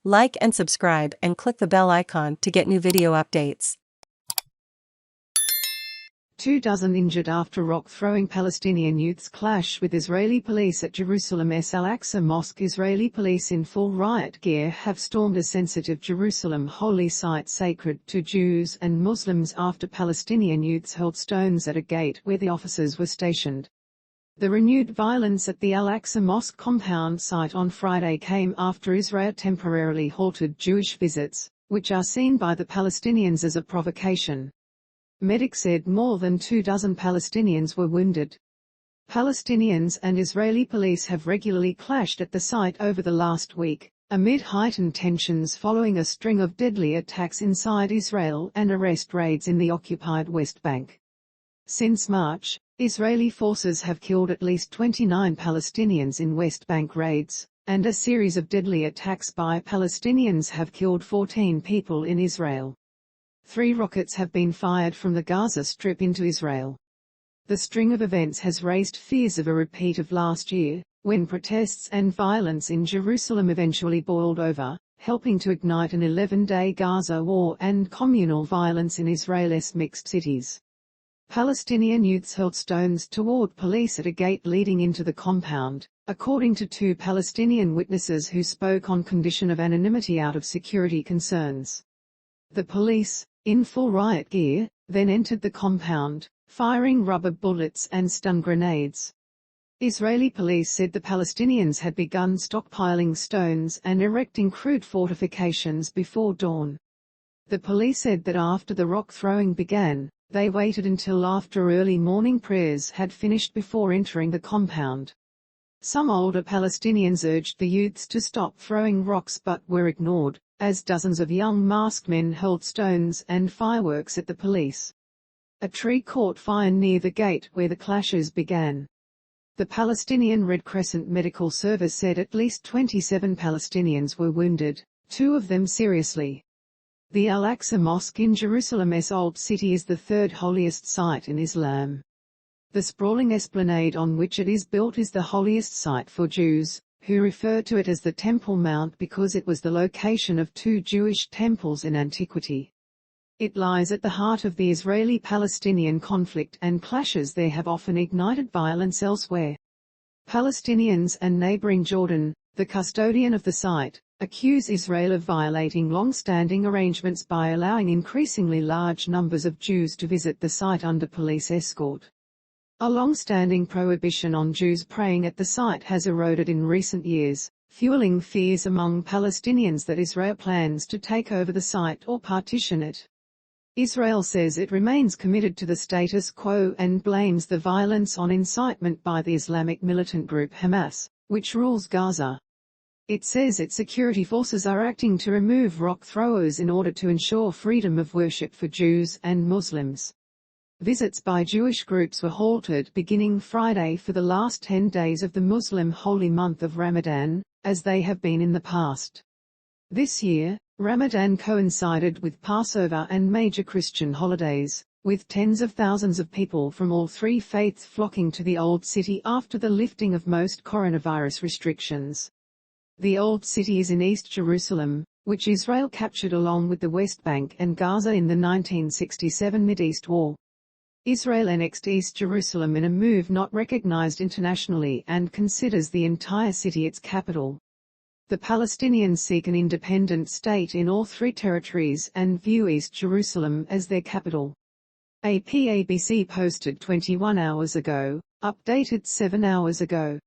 Like and subscribe and click the bell icon to get new video updates. 24 injured after rock-throwing Palestinian youths clash with Israeli police at Jerusalem's Al-Aqsa Mosque. Israeli police in full riot gear have stormed a sensitive Jerusalem holy site sacred to Jews and Muslims after Palestinian youths hurled stones at a gate where the officers were stationed. The renewed violence at the Al-Aqsa Mosque compound site on Friday came after Israel temporarily halted Jewish visits, which are seen by the Palestinians as a provocation. Medics said more than 24 Palestinians were wounded. Palestinians and Israeli police have regularly clashed at the site over the last week, amid heightened tensions following a string of deadly attacks inside Israel and arrest raids in the occupied West Bank. Since March, Israeli forces have killed at least 29 Palestinians in West Bank raids, and a series of deadly attacks by Palestinians have killed 14 people in Israel. 3 rockets have been fired from the Gaza Strip into Israel. The string of events has raised fears of a repeat of last year, when protests and violence in Jerusalem eventually boiled over, helping to ignite an 11-day Gaza war and communal violence in Israel's mixed cities. Palestinian youths hurled stones toward police at a gate leading into the compound, according to 2 Palestinian witnesses who spoke on condition of anonymity out of security concerns. The police, in full riot gear, then entered the compound, firing rubber bullets and stun grenades. Israeli police said the Palestinians had begun stockpiling stones and erecting crude fortifications before dawn. The police said that after the rock throwing began, they waited until after early morning prayers had finished before entering the compound. Some older Palestinians urged the youths to stop throwing rocks but were ignored, as dozens of young masked men hurled stones and fireworks at the police. A tree caught fire near the gate where the clashes began. The Palestinian Red Crescent medical service said at least 27 Palestinians were wounded, 2 of them seriously. The Al-Aqsa Mosque in Jerusalem's Old City is the 3rd holiest site in Islam. The sprawling esplanade on which it is built is the holiest site for Jews, who refer to it as the Temple Mount because it was the location of 2 Jewish temples in antiquity. It lies at the heart of the Israeli-Palestinian conflict, and clashes there have often ignited violence elsewhere. Palestinians and neighbouring Jordan, the custodian of the site, accuse Israel of violating long-standing arrangements by allowing increasingly large numbers of Jews to visit the site under police escort. A long-standing prohibition on Jews praying at the site has eroded in recent years, fueling fears among Palestinians that Israel plans to take over the site or partition it. Israel says it remains committed to the status quo and blames the violence on incitement by the Islamic militant group Hamas, which rules Gaza. It says its security forces are acting to remove rock throwers in order to ensure freedom of worship for Jews and Muslims. Visits by Jewish groups were halted beginning Friday for the last 10 days of the Muslim holy month of Ramadan, as they have been in the past. This year, Ramadan coincided with Passover and major Christian holidays, with tens of thousands of people from all 3 faiths flocking to the Old City after the lifting of most coronavirus restrictions. The Old City is in East Jerusalem, which Israel captured along with the West Bank and Gaza in the 1967 Mideast War. Israel annexed East Jerusalem in a move not recognized internationally and considers the entire city its capital. The Palestinians seek an independent state in all 3 territories and view East Jerusalem as their capital. AP ABC posted 21 hours ago, updated 7 hours ago.